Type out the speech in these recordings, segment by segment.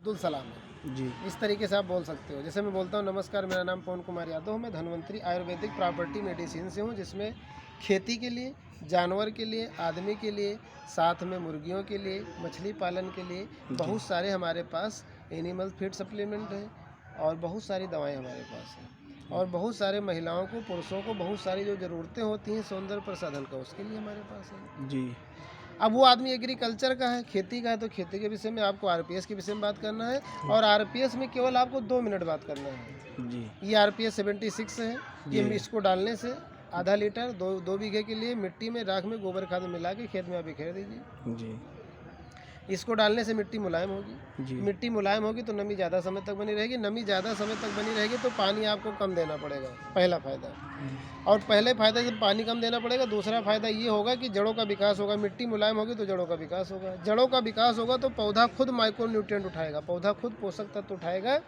अब्दुल सलाम है। जी। इस तरीके से आप बोल सकते हो। जैसे मैं बोलता हूँ, नमस्कार, मेरा नाम पवन कुमार यादव हूँ, मैं धन्वंतरी आयुर्वेदिक प्रॉपर्टी मेडिसिन से हूँ, जिसमें खेती के लिए, जानवर के लिए, आदमी के लिए, साथ में मुर्गियों के लिए, मछली पालन के लिए बहुत सारे हमारे पास एनिमल फीड सप्लीमेंट हैं और बहुत सारी दवाएं हमारे पास हैं। और बहुत सारे महिलाओं को, पुरुषों को बहुत सारी जो ज़रूरतें होती हैं सौंदर्य प्रसाधन का, उसके लिए हमारे पास है। जी। अब वो आदमी एग्रीकल्चर का है, खेती का है, तो खेती के विषय में आपको आरपीएस के विषय में बात करना है, और आरपीएस में केवल आपको 2 मिनट बात करना है। जी। ये आरपीएस 76 है। ये इसको डालने से आधा लीटर 2 बीघे के लिए मिट्टी में, राख में, गोबर खाद मिला के खेत में आप बिखेर दीजिए। जी। इसको डालने से मिट्टी मुलायम होगी। जी। मिट्टी मुलायम होगी तो नमी ज़्यादा समय तक बनी रहेगी। नमी ज़्यादा समय तक बनी रहेगी तो पानी आपको कम देना पड़ेगा, पहला फ़ायदा। और पहले फ़ायदा जब पानी कम देना पड़ेगा, दूसरा फ़ायदा ये होगा कि जड़ों का विकास होगा। मिट्टी मुलायम होगी तो जड़ों का विकास होगा। जड़ों का विकास होगा तो पौधा खुद माइक्रो न्यूट्रिएंट उठाएगा, पौधा खुद पोषक तत्व उठाएगा,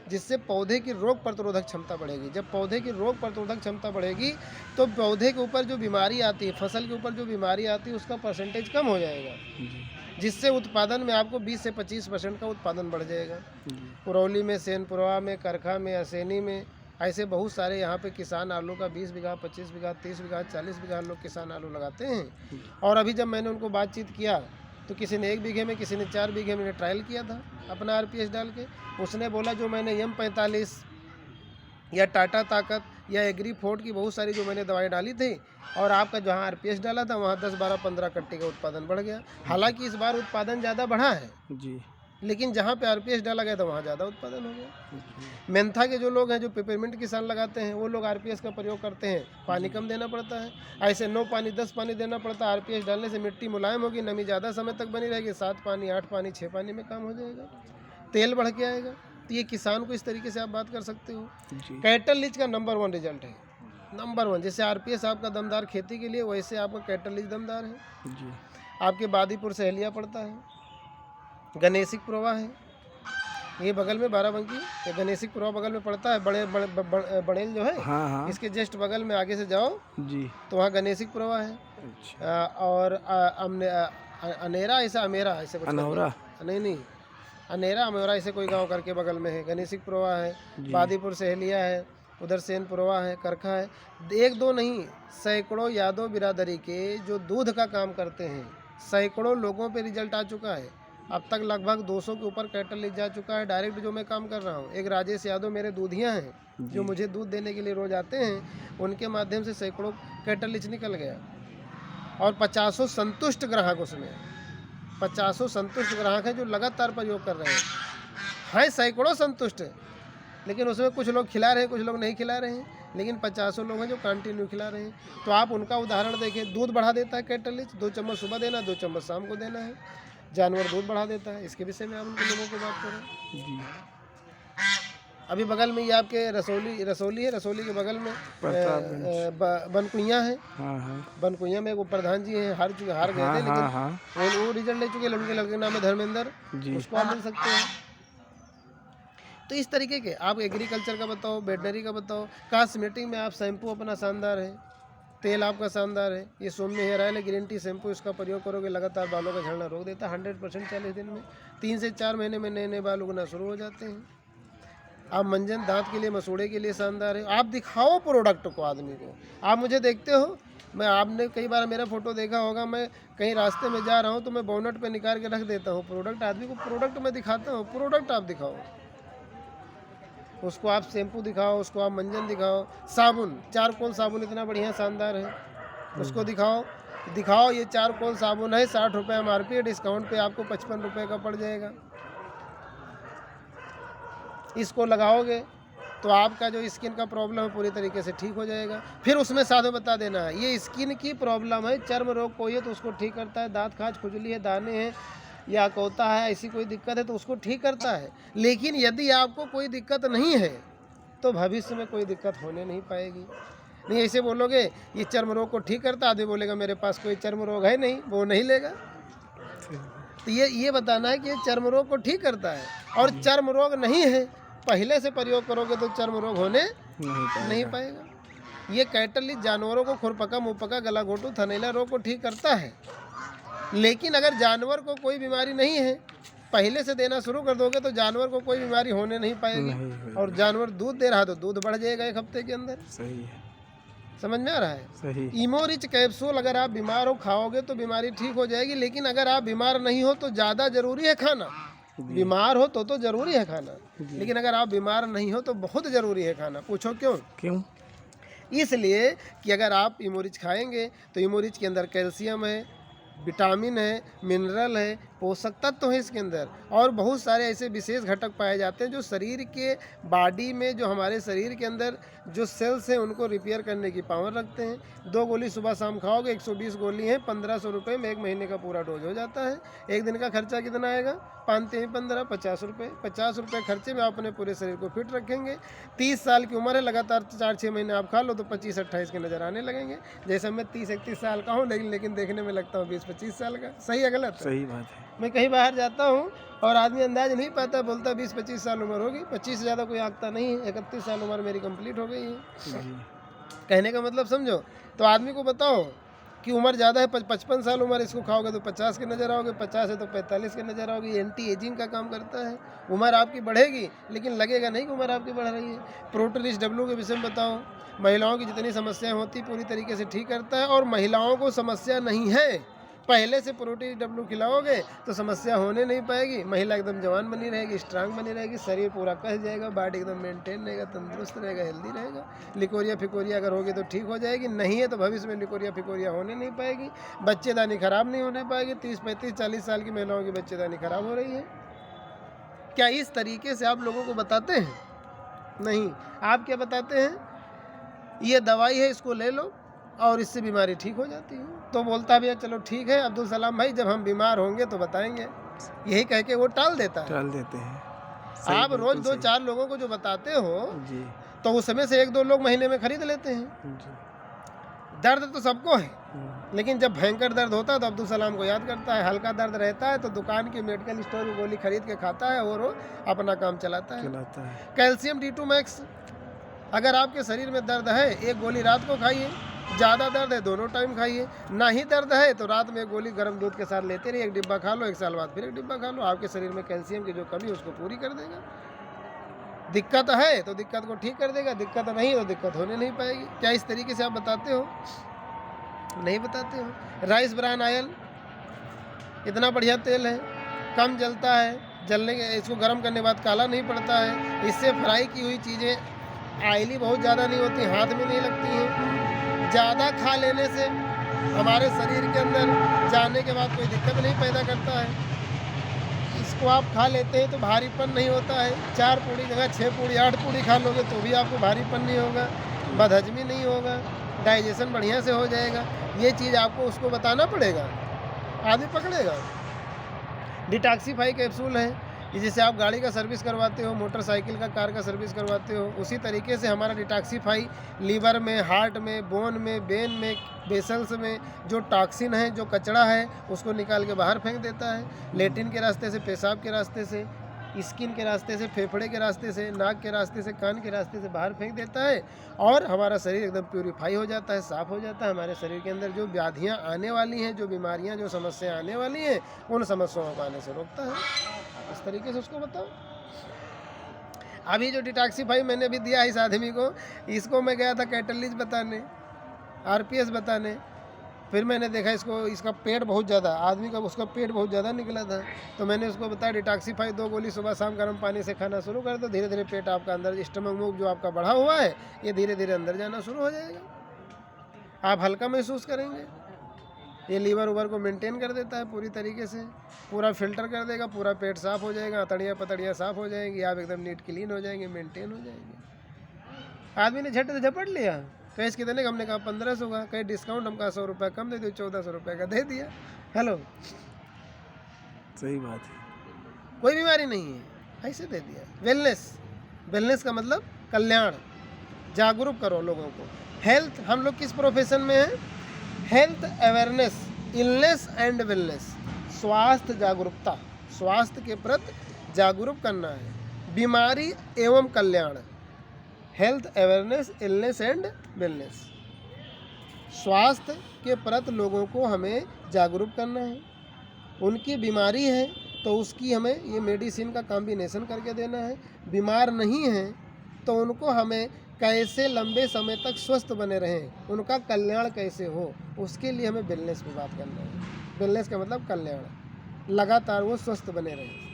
जिससे पौधे की रोग प्रतिरोधक क्षमता बढ़ेगी। जब पौधे की रोग प्रतिरोधक क्षमता बढ़ेगी तो पौधे के ऊपर जो बीमारी आती है, फसल के ऊपर जो बीमारी आती है, उसका परसेंटेज कम हो जाएगा, जिससे उत्पादन में आपको 20 से 25% का उत्पादन बढ़ जाएगा। पुरौली में, सेनपुरवा में, करखा में, असैनी में, ऐसे बहुत सारे यहाँ पे किसान आलू का 20 बीघा, 25 बीघा, 30 बीघा, 40 बीघा लोग किसान आलू लगाते हैं। और अभी जब मैंने उनको बातचीत किया तो किसी ने 1 बीघे में, किसी ने 4 बीघे में ट्रायल किया था अपना आरपीएस डाल के। उसने बोला जो मैंने M45 या टाटा ताकत या एग्री फोर्ट की बहुत सारी जो मैंने दवाई डाली थी, और आपका जहाँ आरपीएस डाला था वहाँ 10, 12, 15 कट्टे का उत्पादन बढ़ गया। हालांकि इस बार उत्पादन ज़्यादा बढ़ा है जी। लेकिन जहाँ पे आरपीएस डाला गया था वहाँ ज़्यादा उत्पादन हो गया। मेंथा के जो लोग हैं, जो पेपरमिंट किसान लगाते हैं, वो लोग आरपीएस का प्रयोग करते हैं, पानी कम देना पड़ता है। ऐसे 9 पानी 10 पानी देना पड़ता है। आरपीएस डालने से मिट्टी मुलायम होगी, नमी ज़्यादा समय तक बनी रहेगी, 7 पानी, 8 पानी, 6 पानी में काम हो जाएगा, तेल बढ़ के आएगा। तो ये किसान को इस तरीके से आप बात कर सकते हो। कैटल लीच का नंबर 1 रिजल्ट है, नंबर 1। जैसे आरपीएस आपका दमदार खेती के लिए, वैसे आपका कैटल लीच दमदार है। जी। आपके बादीपुर सहेलिया पड़ता है, गणेशिक पुरवा है, ये बगल में बाराबंकी, ये गणेशिक पुरवा बगल में पड़ता है। बड़ेल जो है, हाँ हाँ। इसके जस्ट बगल में आगे से जाओ जी। तो वहाँ गणेशिक पुरवा है। अच्छा। और अनेरा, ऐसा अमेरा, ऐसे कुछ अनौरा? नहीं, अनेरा अमेरा ऐसे कोई गांव करके बगल में है। गणेशिक पुरवा है, बादीपुर सहेलिया है, उधर सेनपुरवा है, करखा है। 1-2 नहीं, सैकड़ों यादव बिरादरी के जो दूध का काम करते हैं, सैकड़ों लोगों पे रिजल्ट आ चुका है। अब तक लगभग 200 के ऊपर कैटल लीच जा चुका है। डायरेक्ट जो मैं काम कर रहा हूँ, एक राजेश यादव मेरे दूधिया हैं, जो मुझे दूध देने के लिए रोज़ आते हैं, उनके माध्यम से सैकड़ों कैटल लीच निकल गया। और 50 संतुष्ट ग्राहक, उसमें 50 संतुष्ट ग्राहक हैं जो लगातार प्रयोग कर रहे हैं सैकड़ों संतुष्ट, लेकिन उसमें कुछ लोग खिला रहे हैं, कुछ लोग नहीं खिला रहे हैं, लेकिन 50 लोग हैं जो कंटिन्यू खिला रहे हैं। तो आप उनका उदाहरण देखिए। दूध बढ़ा देता है कैटल लीच, 2 चम्मच सुबह देना, 2 चम्मच शाम को देना है। जानवर दूध बढ़ा देता है। इसके विषय में आप उनके लोगों की बात करें। जी। अभी बगल में ये आपके रसौली है, रसौली के बगल में बनकुइया है। हाँ हाँ। बनकुइया में वो प्रधान जी हैं, हार गए थे, लेकिन वो रिजल्ट ले चुके। लड़के का नाम है धर्मेंद्र, उसको आप मिल सकते हैं। तो इस तरीके के आप एग्रीकल्चर का बताओ, वेटनरी का बताओ, कॉस्मेटिक में आप शैम्पू अपना शानदार है, तेल आपका शानदार है। ये सौम्य हेयर ऑयल है, ग्रीन टी शैम्पू, इसका प्रयोग करोगे लगातार बालों का झड़ना रोक देता है 100%। 40 दिन में 3 से 4 महीने में नए बाल उगना शुरू हो जाते हैं। आप मंजन दांत के लिए, मसूड़े के लिए शानदार है। आप दिखाओ प्रोडक्ट को आदमी को। आप मुझे देखते हो, मैं, आपने कई बार मेरा फोटो देखा होगा, मैं कहीं रास्ते में जा रहा हूँ तो मैं बोनट पे निकाल के रख देता हूँ प्रोडक्ट। आदमी को प्रोडक्ट मैं दिखाता हूँ, प्रोडक्ट आप दिखाओ, उसको आप शैम्पू दिखाओ, उसको आप मंजन दिखाओ, साबुन, चारकोल साबुन इतना बढ़िया शानदार है, उसको दिखाओ ये चारकोल साबुन है, 60 रुपये MRP, डिस्काउंट पे आपको 55 रुपये का पड़ जाएगा। इसको लगाओगे तो आपका जो स्किन का प्रॉब्लम है पूरी तरीके से ठीक हो जाएगा। फिर उसमें साधु बता देना है ये स्किन की प्रॉब्लम है, चर्म रोग कोई है तो उसको ठीक करता है, दांत खाज, खुजली है, दाने हैं या कोता है, ऐसी कोई दिक्कत है तो उसको ठीक करता है। लेकिन यदि आपको कोई दिक्कत नहीं है तो भविष्य में कोई दिक्कत होने नहीं पाएगी। नहीं ऐसे बोलोगे ये चर्म रोग को ठीक करता, आदमी बोलेगा मेरे पास कोई चर्म रोग है नहीं, वो नहीं लेगा। तो ये बताना है कि ये चर्म रोग को ठीक करता है, और चर्म रोग नहीं है पहले से प्रयोग करोगे तो चर्म रोग होने नहीं पाएगा। ये कैटल लीच जानवरों को खुरपका, मुंहपका, गला घोटू, थनैला रोग को ठीक करता है। लेकिन अगर जानवर को कोई बीमारी नहीं है पहले से देना शुरू कर दोगे तो जानवर को कोई बीमारी होने नहीं पाएगी। और जानवर दूध दे रहा है तो दूध बढ़ जाएगा 1 हफ्ते के अंदर। सही है, समझ में आ रहा है? सही। इमोरिच कैप्सूल अगर आप बीमार हो खाओगे तो बीमारी ठीक हो जाएगी, लेकिन अगर आप बीमार नहीं हो तो ज़्यादा ज़रूरी है खाना। बीमार हो तो ज़रूरी है खाना, लेकिन अगर आप बीमार नहीं हो तो बहुत ज़रूरी है खाना। पूछो क्यों? क्यों? इसलिए कि अगर आप इमोरिच खाएंगे तो इमोरिच के अंदर कैल्शियम है, विटामिन है, मिनरल है, पोषक तत्व है इसके अंदर, और बहुत सारे ऐसे विशेष घटक पाए जाते हैं जो शरीर के बॉडी में, जो हमारे शरीर के अंदर जो सेल्स हैं उनको रिपेयर करने की पावर रखते हैं। 2 गोली सुबह शाम खाओगे, 120 गोली हैं, 1500 रुपये में 1 महीने का पूरा डोज हो जाता है। 1 दिन का खर्चा कितना आएगा? 5×3=15, 50 रुपये। 50 रुपये खर्चे में आप अपने पूरे शरीर को फिट रखेंगे। 30 साल की उम्र है, लगातार 4-6 महीने आप खा लो तो 25-28 के नज़र आने लगेंगे। जैसे मैं 30-31 साल का हूँ, लेकिन देखने में लगता हूँ 20-25 साल का। सही है गलत? सही बात है। मैं कहीं बाहर जाता हूँ और आदमी अंदाज नहीं पाता, बोलता 20-25 साल उम्र होगी। 25 से ज़्यादा कोई आंकता नहीं है। 31 साल उम्र मेरी कंप्लीट हो गई है। कहने का मतलब समझो। तो आदमी को बताओ कि उम्र ज़्यादा है, 55 साल उम्र, इसको खाओगे तो 50 के नज़र आओगे, 50 है तो 45 के नज़र आओगे। एंटी एजिंग का काम करता है। उम्र आपकी बढ़ेगी लेकिन लगेगा नहीं कि उम्र आपकी बढ़ रही है। प्रोटीन डब्ल्यू के विषय में बताओ। महिलाओं की जितनी समस्याएं होती पूरी तरीके से ठीक करता है, और महिलाओं को समस्या नहीं है। पहले से प्रोटीन डब्ल्यू खिलाओगे तो समस्या होने नहीं पाएगी। महिला एकदम जवान बनी रहेगी, स्ट्रांग बनी रहेगी, शरीर पूरा कस जाएगा, बॉडी एकदम मेंटेन रहेगा, तंदुरुस्त रहेगा, हेल्दी रहेगा। लिकोरिया फिकोरिया अगर होगी तो ठीक हो जाएगी, नहीं है तो भविष्य में लिकोरिया फिकोरिया होने नहीं पाएगी। बच्चेदानी खराब नहीं होने पाएगी। 30-35-40 साल की महिलाओं की बच्चेदानी खराब हो रही है। क्या इस तरीके से आप लोगों को बताते हैं? नहीं। आप क्या बताते हैं? ये दवाई है, इसको ले लो और इससे बीमारी ठीक हो जाती है। तो बोलता है भैया चलो ठीक है अब्दुल सलाम भाई, जब हम बीमार होंगे तो बताएंगे। यही कह के वो टाल देता है। टाल देते हैं। आप रोज 2-4 लोगों को जो बताते हो जी, तो उसमें से 1-2 लोग महीने में खरीद लेते हैं। जी। दर्द तो सबको है, लेकिन जब भयंकर दर्द होता है तो अब्दुल सलाम को याद करता है। हल्का दर्द रहता है तो दुकान की मेडिकल स्टोर की गोली खरीद के खाता है और वो अपना काम चलाता है। कैल्शियम D2 मैक्स, अगर आपके शरीर में दर्द है 1 गोली रात को खाइए, ज़्यादा दर्द है दोनों टाइम खाइए, ना ही दर्द है तो रात में 1 गोली गर्म दूध के साथ लेते रहिए। 1 डिब्बा खा लो, 1 साल बाद फिर 1 डिब्बा खा लो। आपके शरीर में कैल्शियम की जो कमी उसको पूरी कर देगा। दिक्कत है तो दिक्कत को ठीक कर देगा, दिक्कत नहीं तो दिक्कत होने नहीं पाएगी। क्या इस तरीके से आप बताते हो? नहीं बताते हो। राइस ब्रान ऑयल इतना बढ़िया तेल है, कम जलता है, जलने के इसको गर्म करने के बाद काला नहीं पड़ता है। इससे फ्राई की हुई चीज़ें ऑयली बहुत ज़्यादा नहीं होती, हाथ में नहीं लगती हैं। ज़्यादा खा लेने से हमारे शरीर के अंदर जाने के बाद कोई दिक्कत नहीं पैदा करता है। इसको आप खा लेते हैं तो भारीपन नहीं होता है। 4 पूड़ी जगह 6 पूड़ी 8 पूड़ी खा लोगे तो भी आपको भारीपन नहीं होगा, बदहजमी नहीं होगा, डाइजेशन बढ़िया से हो जाएगा। ये चीज़ आपको उसको बताना पड़ेगा, आदमी पकड़ेगा। डिटॉक्सिफाई कैप्सूल है, जिससे आप गाड़ी का सर्विस करवाते हो, मोटरसाइकिल का, कार का सर्विस करवाते हो, उसी तरीके से हमारा डिटॉक्सिफाई लीवर में, हार्ट में, बोन में, बेन में, वेसल्स में जो टॉक्सिन है, जो कचरा है, उसको निकाल के बाहर फेंक देता है। लेट्रिन के रास्ते से, पेशाब के रास्ते से, स्किन के रास्ते से, फेफड़े के रास्ते से, नाक के रास्ते से, कान के रास्ते से बाहर फेंक देता है, और हमारा शरीर एकदम प्यूरीफाई हो जाता है, साफ़ हो जाता है। हमारे शरीर के अंदर जो व्याधियाँ आने वाली हैं, जो बीमारियाँ, जो समस्याएँ आने वाली हैं, उन समस्याओं को आने से रोकता है। इस तरीके से उसको बताओ। अभी जो डिटॉक्सिफाई मैंने भी दिया इस आदमी को, इसको मैं गया था कैटलिज बताने, RPS बताने, फिर मैंने देखा इसका पेट बहुत ज़्यादा, आदमी का उसका पेट बहुत ज़्यादा निकला था, तो मैंने उसको बताया डिटॉक्सिफाई 2 गोली सुबह शाम गर्म पानी से खाना शुरू कर दो। धीरे धीरे पेट आपका अंदर, स्टमक मूव जो आपका बढ़ा हुआ है, ये धीरे धीरे अंदर जाना शुरू हो जाएगा। आप हल्का महसूस करेंगे। ये लीवर उवर को मेंटेन कर देता है पूरी तरीके से, पूरा फिल्टर कर देगा, पूरा पेट साफ़ हो जाएगा, अतड़ियाँ पतड़ियाँ साफ़ हो जाएंगी, आप एकदम नीट क्लीन हो जाएंगे, मेंटेन हो जाएंगे। आदमी ने झट से झपट लिया, कैश कितने का? हमने कहा 1500 का। कहीं डिस्काउंट, हम कहा 100 रुपये कम दे दो, 1400 रुपये का दे दिया। हेलो, सही बात है। कोई बीमारी नहीं है, ऐसे दे दिया। वेलनेस का मतलब कल्याण, जागरूक करो लोगों को। हेल्थ, हम लोग किस प्रोफेशन में हैं? Health awareness, illness and wellness, स्वास्थ्य जागरूकता, स्वास्थ्य के प्रति जागरूक करना है, बीमारी एवं कल्याण। Health awareness, illness and wellness, स्वास्थ्य के प्रति लोगों को हमें जागरूक करना है। उनकी बीमारी है तो उसकी हमें ये मेडिसिन का कॉम्बिनेशन करके देना है। बीमार नहीं हैं तो उनको हमें कैसे लंबे समय तक स्वस्थ बने रहें, उनका कल्याण कैसे हो, उसके लिए हमें वेलनेस पे बात करना है। वेलनेस का मतलब कल्याण, लगातार वो स्वस्थ बने रहें।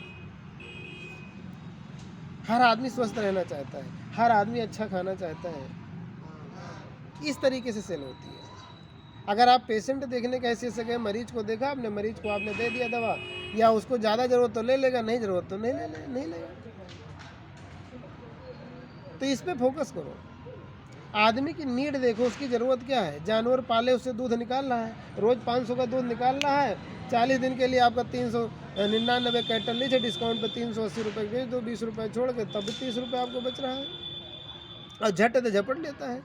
हर आदमी स्वस्थ रहना चाहता है, हर आदमी अच्छा खाना चाहता है। इस तरीके से सेल होती है। अगर आप पेशेंट देखने के हैसियत से गए, मरीज को देखा आपने, मरीज को आपने दे दिया दवा, या उसको ज़्यादा ज़रूरत तो ले लेगा, नहीं ज़रूरत तो नहीं लेगा। तो इस पे फोकस करो। आदमी की नीड देखो, उसकी ज़रूरत क्या है। जानवर पाले, उससे दूध निकाल रहा है, रोज़ 500 का दूध निकाल रहा है, 40 दिन के लिए आपका 399 कैटल लीजिए डिस्काउंट पे 380 रुपये बेच दो, 20 रुपये छोड़ के, तब भी 30 रुपये आपको बच रहा है, और झट से झपट लेता है।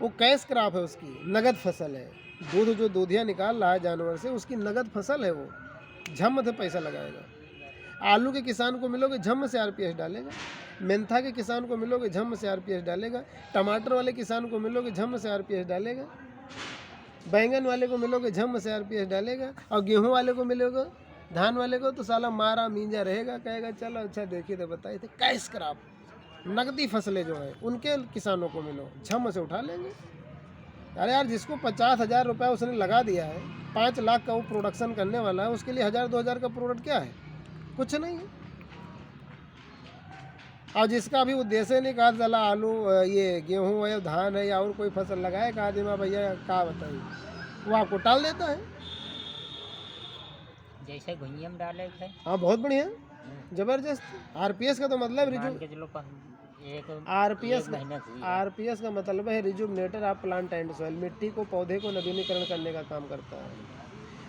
वो कैश क्रॉप है, उसकी नगद फसल है। दूध जो दूधिया निकाल रहा है जानवर से, उसकी नगद फसल है, वो झम से पैसा लगाएगा। आलू के किसान को मिलोगे, झम से आरपीएस डालेगा। मेंथा के किसान को मिलोगे, झम से आरपीएस डालेगा। टमाटर वाले किसान को मिलोगे, झम से आरपीएस डालेगा। बैंगन वाले को मिलोगे, झम से आरपीएस डालेगा। और गेहूं वाले को मिलोगे, धान वाले को तो साला मारा मींजा रहेगा, कहेगा चलो अच्छा देखिए तो बताए थे। कैश क्रॉप नकदी फसलें जो है, उनके किसानों को मिलो, झम से उठा लेंगे। अरे यार, जिसको 50,000 रुपये उसने लगा दिया है, 5 लाख का वो प्रोडक्शन करने वाला है, उसके लिए 1,000-2,000 का प्रोडक्ट क्या है? कुछ नहीं है। और जिसका भी उद्देश्य नहीं कहा चला आलू, ये गेहूं है, धान है, या और कोई फसल लगाए, कहा दिमा भैया क्या बताइए, वो आपको टाल देता है। जैसे घुइयां में डाले थे। हाँ, बहुत बढ़िया, जबरदस्त। आरपीएस का तो मतलब आरपीएस का मतलब है रिजुविनेटर ऑफ प्लांट एंड सॉइल। मिट्टी को, पौधे को नवीनीकरण करने का काम करता है।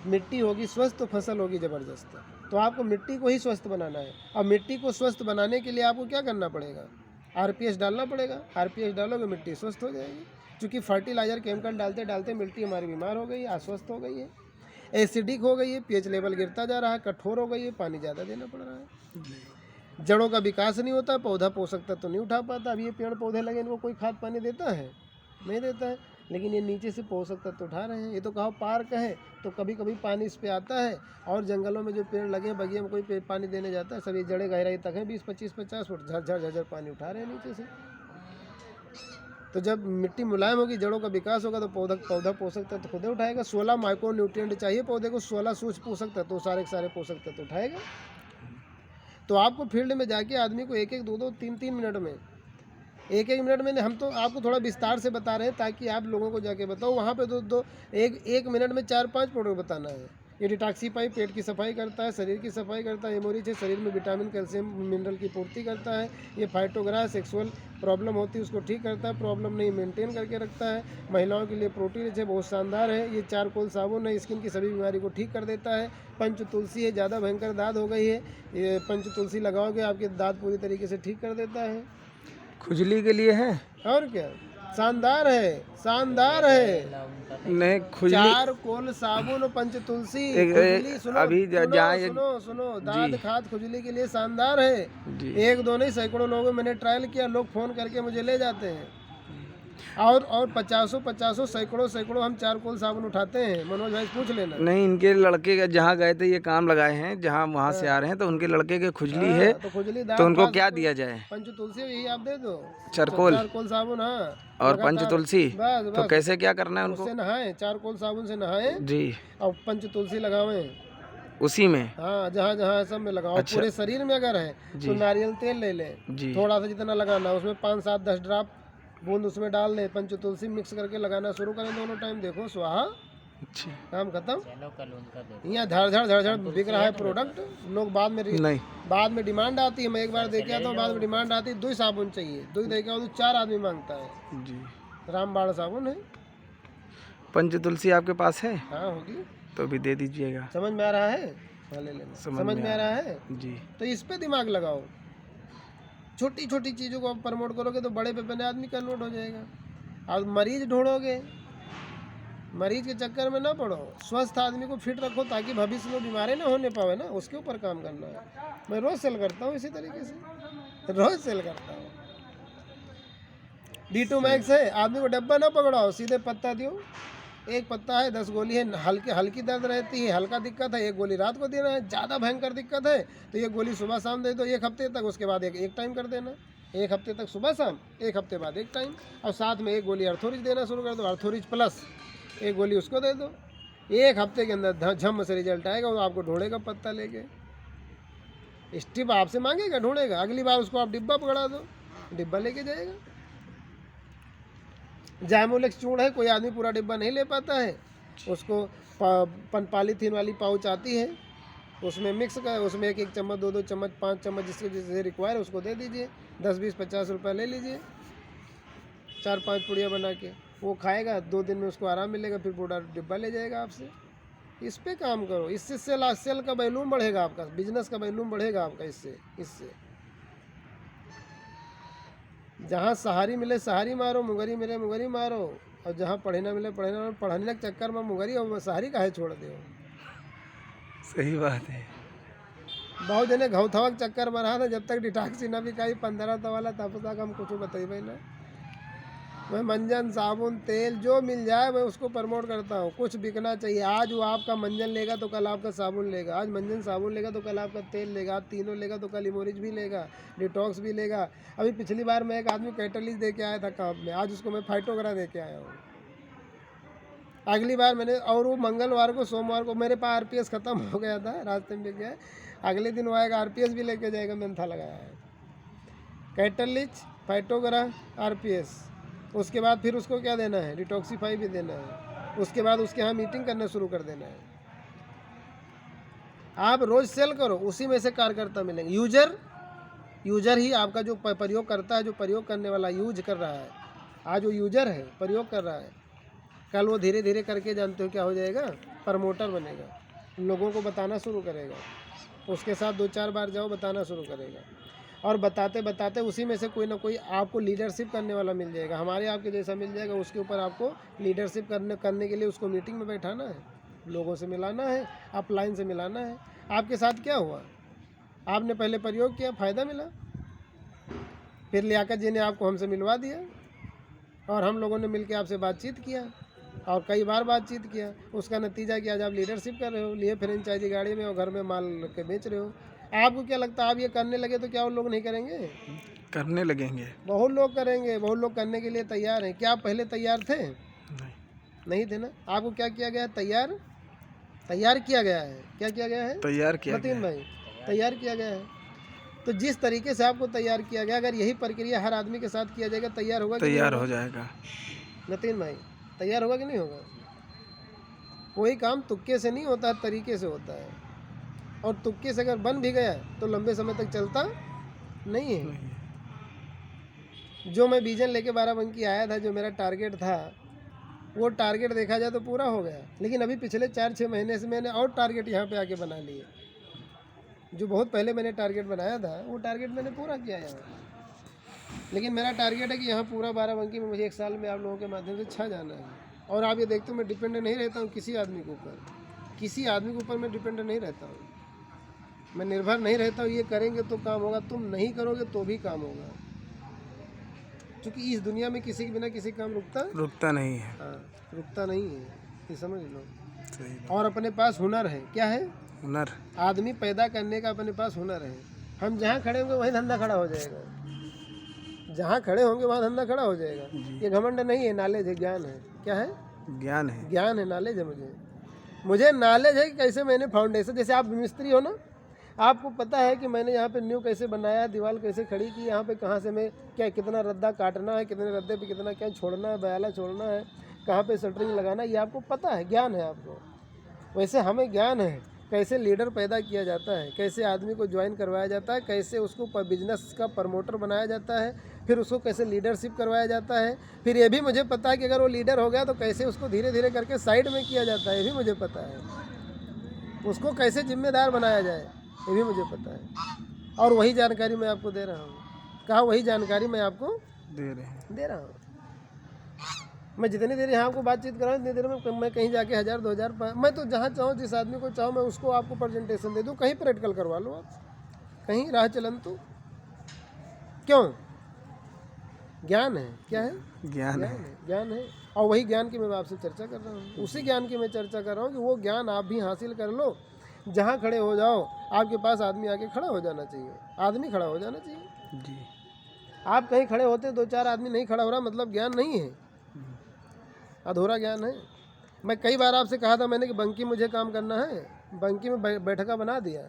मिट्टी होगी स्वस्थ तो फसल होगी जबरदस्त। तो आपको मिट्टी को ही स्वस्थ बनाना है। और मिट्टी को स्वस्थ बनाने के लिए आपको क्या करना पड़ेगा? आरपीएस डालना पड़ेगा। आरपीएस डालोगे मिट्टी स्वस्थ हो जाएगी। क्योंकि फर्टिलाइजर केमिकल डालते डालते मिट्टी हमारी बीमार हो गई है, अस्वस्थ हो गई है, एसिडिक हो गई है, पीएच लेवल गिरता जा रहा है, कठोर हो गई है, पानी ज़्यादा देना पड़ रहा है। जड़ों का विकास नहीं होता, पौधा पोषक तत्व तो नहीं उठा पाता। अब ये पेड़ पौधे लगे, इनको कोई खाद पानी देता है? नहीं देता है। लेकिन ये नीचे से पोषक तत्व उठा रहे हैं। ये तो कहो पार्क है तो कभी कभी पानी इस पे आता है। और जंगलों में जो पेड़ लगे हैं, बगिया में कोई पानी देने जाता है, सभी जड़ें गहराई तक हैं, 20, 25, 50 फुट, झरझर झरझर पानी उठा रहे हैं नीचे से। तो जब मिट्टी मुलायम होगी, जड़ों का विकास होगा, तो पौधा पोषक तत्व खुद उठाएगा। 16 माइक्रो न्यूट्रिएंट चाहिए पौधे को, 16 सूक्ष्म पोषक तत्व, सारे के सारे पोषक तत्व उठाएगा। तो आपको फील्ड में जाके आदमी को 1-1, 2-2, 3-3 मिनट में, 1-1 मिनट में, हम तो आपको थोड़ा विस्तार से बता रहे हैं ताकि आप लोगों को जाके बताओ। वहाँ पे दो 1 मिनट में 4-5 प्रोडक्ट बताना है। ये डिटॉक्सिफाई पेट की सफाई करता है, शरीर की सफाई करता है। एमोरिच है, शरीर में विटामिन, कैल्शियम, मिनरल की पूर्ति करता है। ये फाइटोग्रा, सेक्सुअल प्रॉब्लम होती है उसको ठीक करता है, प्रॉब्लम नहीं मेंटेन करके रखता है। महिलाओं के लिए प्रोटीन रिच है, बहुत शानदार है। ये चारकोल साबुन है, स्किन की सभी बीमारी को ठीक कर देता है। पंच तुलसी है, ज़्यादा भयंकर दाद हो गई है, ये पंच तुलसी लगाओगे आपके दाद पूरी तरीके से ठीक कर देता है। खुजली के लिए है और क्या, शानदार है, शानदार है। नहीं खुजली, चारकोल साबुन और पंच तुलसी, खुजली, सुनो अभी सुनो, दाद खाद खुजली के लिए शानदार है। 1-2 नहीं, सैकड़ों लोगों मैंने ट्रायल किया, लोग फोन करके मुझे ले जाते हैं। और 50 सैकड़ों हम चारकोल साबुन उठाते हैं। मनोज भाई पूछ लेना। नहीं, इनके लड़के का जहाँ गए थे ये काम लगाए हैं, जहाँ वहाँ से आ रहे हैं, तो उनके लड़के के खुजली है, तो खुजली तो उनको क्या दिया जाए? पंच तुलसी यही आप दे दो, चारकोल साबुन। हाँ, और पंच तुलसी। बस तो कैसे क्या करना है उनको? उससे नहाएं, चारकोल साबुन से नहाएं जी, और पंच तुलसी लगावें उसी में। हाँ, जहाँ जहाँ सब में लगाओ। अच्छा। पूरे शरीर में अगर है तो नारियल तेल ले लें, थोड़ा सा जितना लगाना, उसमें 5, 7, 10 ड्रॉप बूंद उसमें डाल लें, पंच तुलसी मिक्स करके लगाना शुरू करें दोनों टाइम, देखो स्वाहा, अच्छा, काम खत्म। यहाँ झड़ बिक रहा है प्रोडक्ट। लोग बाद में डिमांड आती है। मैं एक बार देखे आता हूँ, बाद में डिमांड आती है, 2 साबुन चाहिए, 2 देखे तो 4 आदमी मांगता है जी। रामबाण साबुन है। पंच तुलसी आपके पास है? हाँ, होगी तो भी दे दीजिएगा। समझ में आ रहा है? हाँ, ले लेना। समझ में आ रहा है जी। तो इस पे दिमाग लगाओ। छोटी छोटी चीज़ों को आप प्रमोट करोगे तो बड़े पे बने आदमी कन्वर्ट हो जाएगा। अब मरीज ढूंढोगे, मरीज के चक्कर में ना पड़ो। स्वस्थ आदमी को फिट रखो ताकि भविष्य में बीमारी ना होने पावे ना, उसके ऊपर काम करना है। मैं रोज़ सेल करता हूँ इसी तरीके से, रोज़ सेल करता हूँ। D2 मैक्स है, आदमी को डब्बा ना पकड़ाओ, सीधे पत्ता दियो, एक पत्ता है 10 गोली है, हल्की हल्की दर्द रहती है, हल्का दिक्कत है, एक गोली रात को देना है। ज़्यादा भयंकर दिक्कत है तो ये गोली सुबह शाम दे दो 1 हफ्ते तक, उसके बाद एक टाइम कर देना। 1 हफ्ते तक सुबह शाम, 1 हफ्ते बाद 1 टाइम, और साथ में 1 गोली अर्थोरिज देना शुरू कर दो, अर्थोरिज प्लस 1 गोली उसको दे दो। 1 हफ्ते के अंदर झम से रिजल्ट आएगा। वो आपको ढूंढेगा पत्ता लेके, स्टिप आपसे मांगेगा, ढूंढेगा। अगली बार उसको आप डिब्बा पकड़ा दो, डिब्बा लेके जाएगा। जाइमोलेक्स चूर्ण है, कोई आदमी पूरा डिब्बा नहीं ले पाता है, उसको पॉलीथीन वाली पाउच आती है, उसमें मिक्स कर, उसमें 1-1 चम्मच 2-2 चम्मच 5 चम्मच जिसके जैसे रिक्वायर है उसको दे दीजिए। 10-20-50 रुपये ले लीजिए, 4-5 पुड़िया बना के वो खाएगा, 2 दिन में उसको आराम मिलेगा, फिर पूरा डिब्बा ले जाएगा आपसे। इस पे काम करो, इससे सेल का वैल्यूम बढ़ेगा, आपका बिजनेस का वैल्यूम बढ़ेगा आपका। इससे जहाँ सहारी मिले सहारी मारो, मुगरी मिले मुगरी मारो, और जहाँ पढ़े ना मिले पढ़े ना मारो। पढ़ने के चक्कर में मुगरी और सहारी काहे छोड़ दो। सही बात है। बहुत जने घौथवा के चक्कर में रहा था, जब तक डिटॉक्सी ना बिकाई 15 वाला तब तक हम कुछ बताइए ना। मैं मंजन साबुन तेल जो मिल जाए मैं उसको प्रमोट करता हूँ। कुछ बिकना चाहिए। आज वो आपका मंजन लेगा तो कल आपका साबुन लेगा, आज मंजन साबुन लेगा तो कल आपका तेल लेगा, आज तीनों लेगा तो कल इमोरिज भी लेगा, डिटॉक्स भी लेगा। अभी पिछली बार मैं एक आदमी कैटलिस्ट दे के आया था काम में, आज उसको मैं फाइटोग्रा दे के आया हूँ। अगली बार मैंने, और वो मंगलवार को सोमवार को मेरे पास RPS ख़त्म हो गया था, रास्ते में गया, अगले दिन वो आएगा RPS भी लेके जाएगा। मेंथा लगाया है, कैटलिस्ट, फाइटोग्रा, RPS। उसके बाद फिर उसको क्या देना है, डिटॉक्सीफाई भी देना है। उसके बाद उसके यहाँ मीटिंग करना शुरू कर देना है। आप रोज़ सेल करो, उसी में से कार्यकर्ता मिलेंगे। यूजर ही आपका जो प्रयोग करता है, जो प्रयोग करने वाला यूज कर रहा है, आज वो यूजर है, प्रयोग कर रहा है, कल वो धीरे धीरे करके जानते हो क्या हो जाएगा, प्रमोटर बनेगा, लोगों को बताना शुरू करेगा। उसके साथ 2-4 बार जाओ, बताना शुरू करेगा, और बताते बताते उसी में से कोई ना कोई आपको लीडरशिप करने वाला मिल जाएगा, हमारे आपके जैसा मिल जाएगा। उसके ऊपर आपको लीडरशिप करने के लिए उसको मीटिंग में बैठाना है, लोगों से मिलाना है, अपलाइन से मिलाना है। आपके साथ क्या हुआ, आपने पहले प्रयोग किया, फ़ायदा मिला, फिर लियाकत जी ने आपको हमसे मिलवा दिया, और हम लोगों ने मिलकर आपसे बातचीत किया, और कई बार बातचीत किया। उसका नतीजा कि आज आप लीडरशिप कर रहे हो, लिए फ्रेंचाइजी गाड़ी में और घर में माल के बेच रहे हो। आपको क्या लगता है आप ये करने लगे तो क्या और लोग नहीं करेंगे? करने लगेंगे, बहुत लोग करेंगे, बहुत लोग करने के लिए तैयार हैं। क्या आप पहले तैयार थे? नहीं थे ना। आपको क्या किया गया है? तैयार किया गया है। क्या किया गया है? तैयार किया मतीन भाई, तैयार किया गया है। तो जिस तरीके से आपको तैयार किया गया, अगर यही प्रक्रिया हर आदमी के साथ किया जाएगा, तैयार होगा? तैयार हो जाएगा। नितिन भाई, तैयार होगा कि नहीं होगा? कोई काम तुक्के से नहीं होता, तरीके से होता है, और तुक्के से अगर बन भी गया तो लंबे समय तक चलता नहीं है। जो मैं बीजन लेके बाराबंकी आया था, जो मेरा टारगेट था, वो टारगेट देखा जाए तो पूरा हो गया, लेकिन अभी पिछले 4-6 महीने से मैंने और टारगेट यहाँ पे आके बना लिए। जो बहुत पहले मैंने टारगेट बनाया था वो टारगेट मैंने पूरा किया यहाँ। लेकिन मेरा टारगेट है कि यहाँ पूरा बाराबंकी में मुझे 1 साल में आप लोगों के माध्यम से छा जाना है। और आप ये देखते हो मैं डिपेंड नहीं रहता हूँ किसी आदमी के ऊपर, किसी आदमी के ऊपर मैं डिपेंड नहीं रहता हूँ, मैं निर्भर नहीं रहता हूँ। ये करेंगे तो काम होगा, तुम नहीं करोगे तो भी काम होगा, क्योंकि इस दुनिया में किसी के बिना किसी काम रुकता नहीं है। हाँ, रुकता नहीं है, ये समझ लो। सही। और अपने पास हुनर है। क्या है? हुनर। आदमी पैदा करने का अपने पास हुनर है। हम जहाँ खड़े होंगे वहीं धंधा खड़ा हो जाएगा, जहाँ खड़े होंगे वहाँ धंधा खड़ा हो जाएगा। ये घमंड नहीं है, नॉलेज है, ज्ञान है। क्या है? ज्ञान है। ज्ञान है, नॉलेज है। मुझे नॉलेज है कि कैसे मैंने फाउंडेशन, जैसे आप मिस्त्री हो ना, आपको पता है कि मैंने यहाँ पे न्यू कैसे बनाया, दीवार कैसे खड़ी की, यहाँ पे कहाँ से मैं क्या कितना रद्दा काटना है, कितने रद्दे पे कितना क्या छोड़ना है, बयाला छोड़ना है, कहाँ पे शटरिंग लगाना है, ये आपको पता है, ज्ञान है आपको। वैसे हमें ज्ञान है कैसे लीडर पैदा किया जाता है, कैसे आदमी को ज्वाइन करवाया जाता है, कैसे उसको बिजनेस का प्रमोटर बनाया जाता है, फिर उसको कैसे लीडरशिप करवाया जाता है। फिर ये भी मुझे पता है कि अगर वो लीडर हो गया तो कैसे उसको धीरे धीरे करके साइड में किया जाता है, ये भी मुझे पता है। उसको कैसे जिम्मेदार बनाया जाए, ये भी मुझे पता है। और वही जानकारी मैं आपको दे रहा हूँ। कहा वही जानकारी मैं आपको दे रहा हूँ। मैं जितनी देर यहाँ आपको बातचीत कर रहा हूँ, इतनी देर में मैं कहीं जाके 1000, 2000, मैं तो जहाँ चाहूँ, जिस आदमी को चाहूँ, मैं उसको आपको प्रेजेंटेशन दे दूँ। कहीं प्रैक्टिकल करवा लो आप, कहीं राह चलन तो क्यों? ज्ञान है, क्या है? ज्ञान है। ज्ञान है। और वही ज्ञान की मैं आपसे चर्चा कर रहा हूँ, उसी ज्ञान की मैं चर्चा कर रहा हूँ कि वो ज्ञान आप भी हासिल कर लो। जहाँ खड़े हो जाओ आपके पास आदमी आके खड़ा हो जाना चाहिए, आदमी खड़ा हो जाना चाहिए। जी। आप कहीं खड़े होते 2-4 आदमी नहीं खड़ा हो रहा, मतलब ज्ञान नहीं है, अधूरा ज्ञान है। मैं कई बार आपसे कहा था मैंने कि बंकी मुझे काम करना है, बंकी में बैठका बना दिया,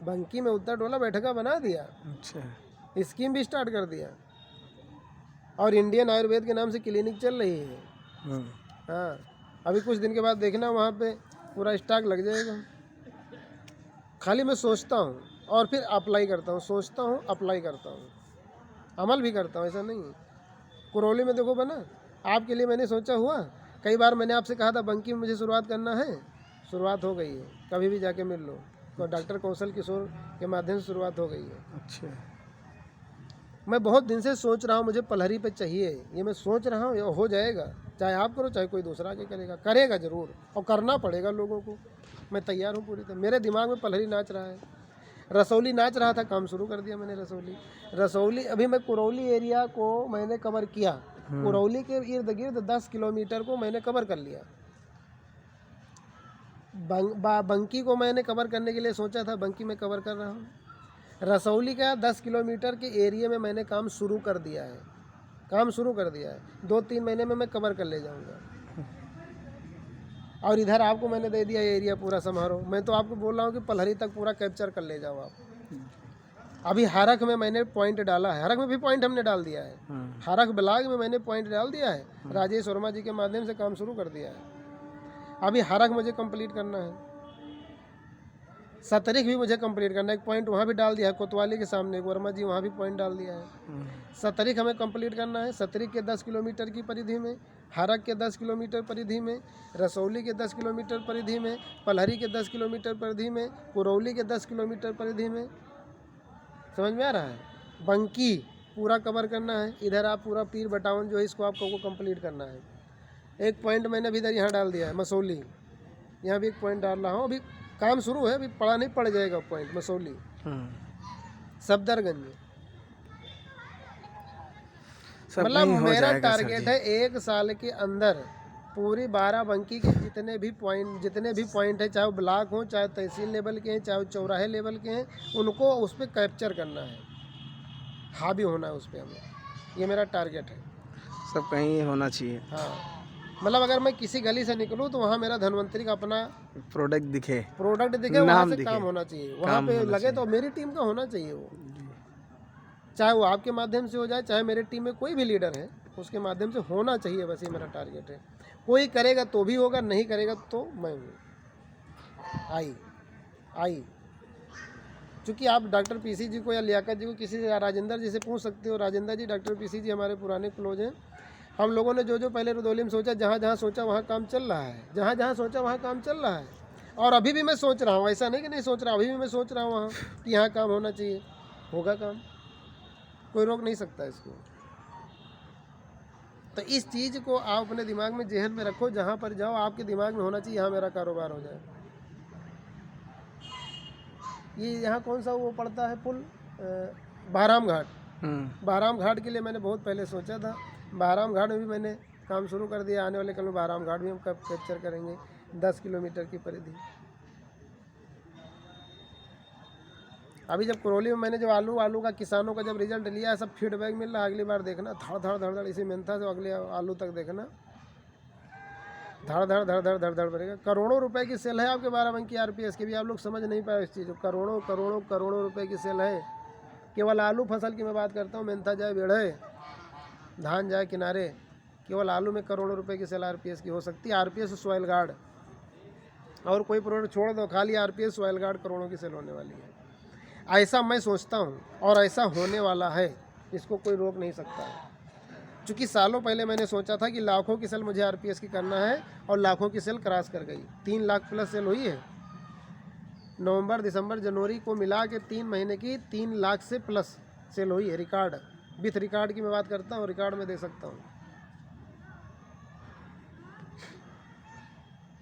बंकी में उत्तर टोला बैठका बना दिया, अच्छा। स्कीम भी स्टार्ट कर दिया, और इंडियन आयुर्वेद के नाम से क्लिनिक चल रही है। हाँ, अभी कुछ दिन के बाद देखना वहाँ पे पूरा स्टॉक लग जाएगा। खाली मैं सोचता हूँ और फिर अप्लाई करता हूँ, सोचता हूँ अप्लाई करता हूँ, अमल भी करता हूँ, ऐसा नहीं है। करौली में देखो बना, आपके लिए मैंने सोचा हुआ। कई बार मैंने आपसे कहा था बंकी में मुझे शुरुआत करना है, शुरुआत हो गई है, कभी भी जाके मिल लो। तो डॉक्टर कौशल किशोर के माध्यम से शुरुआत हो गई है। अच्छा। मैं बहुत दिन से सोच रहा हूँ मुझे पलहरी पे चाहिए, ये मैं सोच रहा हूँ, ये हो जाएगा, चाहे आप करो चाहे कोई दूसरा आके करेगा, करेगा ज़रूर, और करना पड़ेगा लोगों को। मैं तैयार हूँ पूरी तरह, मेरे दिमाग में पलहरी नाच रहा है, रसौली नाच रहा था, काम शुरू कर दिया मैंने। रसौली अभी मैं करौली एरिया को मैंने कवर किया, करौली के इर्द गिर्द 10 किलोमीटर को मैंने कवर कर लिया। बंकी को मैंने कवर करने के लिए सोचा था, बंकी में कवर कर रहा हूँ। रसौली का 10 किलोमीटर के एरिया में मैंने काम शुरू कर दिया है, काम शुरू कर दिया है। 2-3 महीने में मैं कवर कर ले जाऊंगा। और इधर आपको मैंने दे दिया एरिया पूरा समारोह। मैं तो आपको बोल रहा हूँ कि पलहरी तक पूरा कैप्चर कर ले जाओ आप। अभी हारक में मैंने पॉइंट डाला है, हारक में भी पॉइंट हमने डाल दिया है, हारक ब्लॉक में मैंने पॉइंट डाल दिया है, राजेश वर्मा जी के माध्यम से काम शुरू कर दिया है। अभी हारक मुझे कंप्लीट करना है, सतरिक भी मुझे कंप्लीट करना है, एक पॉइंट वहाँ भी डाल दिया है, कोतवाली के सामने वर्मा जी वहाँ भी पॉइंट डाल दिया है। सतरिक हमें कंप्लीट करना है, सतरिक के 10 किलोमीटर की परिधि में, हारक के 10 किलोमीटर परिधि में, रसौली के 10 किलोमीटर परिधि में, पलहरी के 10 किलोमीटर परिधि में, करौली के 10 किलोमीटर परिधि में। समझ में आ रहा है? बंकी पूरा कवर करना है। इधर आप पूरा पीर बटावन जो है इसको आपको कंप्लीट करना है। एक पॉइंट मैंने अभी इधर यहाँ डाल दिया है, मसौली, यहाँ भी एक पॉइंट डाल रहा हूँ। अभी काम शुरू है, अभी पड़ा नहीं, पड़ जाएगा पॉइंट मसौली, सफदरगंज। मतलब मेरा टारगेट है 1 साल के अंदर पूरी बाराबंकी के जितने भी पॉइंट है, चाहे वो ब्लॉक हो, चाहे तहसील लेवल के हैं, चाहे वो चौराहे लेवल के हैं, उनको उस पर कैप्चर करना है, हावी होना है उस पर हमें। ये मेरा टारगेट है। सब कहीं होना चाहिए। हाँ, मतलब अगर मैं किसी गली से निकलूँ तो वहाँ मेरा धनवंतरी का अपना प्रोडक्ट दिखे, वहाँ से काम होना चाहिए, वहाँ पे लगे तो मेरी टीम का होना चाहिए वो, चाहे वो आपके माध्यम से हो जाए, चाहे मेरे टीम में कोई भी लीडर है उसके माध्यम से होना चाहिए। बस ये मेरा टारगेट है। कोई करेगा तो भी होगा, नहीं करेगा तो मैं हूँ। आई चूँकि आप डॉक्टर पीसी जी को या लियाकत जी को, किसी से, राजेंद्र जी से पूछ सकते हो। राजेंद्र जी, डॉक्टर पीसी जी हमारे पुराने क्लोज हैं। हम लोगों ने जो पहले रुदौली में सोचा, जहाँ सोचा वहाँ काम चल रहा है, जहाँ सोचा वहाँ काम चल रहा है। और अभी भी मैं सोच रहा हूँ, ऐसा नहीं कि नहीं सोच रहा, अभी भी मैं सोच रहा हूँ वहाँ कि यहाँ काम होना चाहिए, होगा काम, कोई रोक नहीं सकता इसको। तो इस चीज़ को आप अपने दिमाग में, जहन में रखो, जहाँ पर जाओ आपके दिमाग में होना चाहिए यहाँ मेरा कारोबार हो जाए। ये यहाँ कौन सा वो पड़ता है पुल, बहराम घाट। बहराम घाट के लिए मैंने बहुत पहले सोचा था। बहराम घाट में भी मैंने काम शुरू कर दिया। आने वाले कल में बहराम घाट भी हम कब कैप्चर करेंगे, 10 किलोमीटर की परिधि। अभी जब करौली में मैंने जब आलू का किसानों का जब रिजल्ट लिया है, सब फीडबैक मिल रहा है, अगली बार देखना धड़ इसी मेहनत से अगले आलू तक देखना, धड़ बढ़ेगा। करोड़ों रुपए की सेल है आपके बाराबंकी आरपीएस की, भी आप लोग समझ नहीं पाए इस चीज़ को। करोड़ों रुपए की सेल है। केवल आलू फसल की मैं बात करता हूँ, मेहनता जाए बेढ़े, धान जाए किनारे, केवल आलू में करोड़ों रुपए की सेल आरपीएस की हो सकती है। आरपीएस सॉइल गार्ड और कोई प्रोडक्ट छोड़ दो, खाली आरपीएस सॉइल गार्ड करोड़ों की सेल होने वाली है। ऐसा मैं सोचता हूँ और ऐसा होने वाला है, इसको कोई रोक नहीं सकता है। चूँकि सालों पहले मैंने सोचा था कि लाखों की सेल मुझे आरपीएस की करना है, और लाखों की सेल क्रॉस कर गई। 3 लाख प्लस सेल हुई है। नवंबर, दिसंबर, जनवरी को मिला के 3 महीने की 3 लाख से प्लस सेल हुई है। रिकॉर्ड, विथ रिकॉर्ड की मैं बात करता हूँ, रिकॉर्ड में दे सकता हूँ।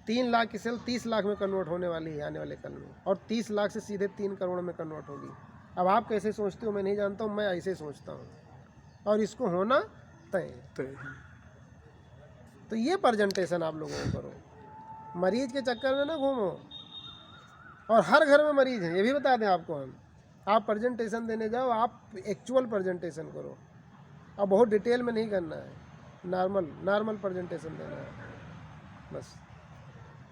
3 लाख की सेल 30 लाख में कन्वर्ट होने वाली है आने वाले कल में, और 30 लाख से सीधे 3 करोड़ में कन्वर्ट होगी। अब आप कैसे सोचते हो मैं नहीं जानता हूँ, मैं ऐसे सोचता हूँ। और इसको होना तय। तो ये प्रेजेंटेशन आप लोगों को करो, मरीज के चक्कर में ना घूमो। और हर घर में मरीज हैं, ये भी बता दें आपको हम। आप प्रेजेंटेशन देने जाओ, आप एक्चुअल प्रेजेंटेशन करो, अब बहुत डिटेल में नहीं करना है, नॉर्मल प्रेजेंटेशन देना है बस।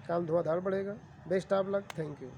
काम धुआंधार बढ़ेगा। Best of luck, thank you.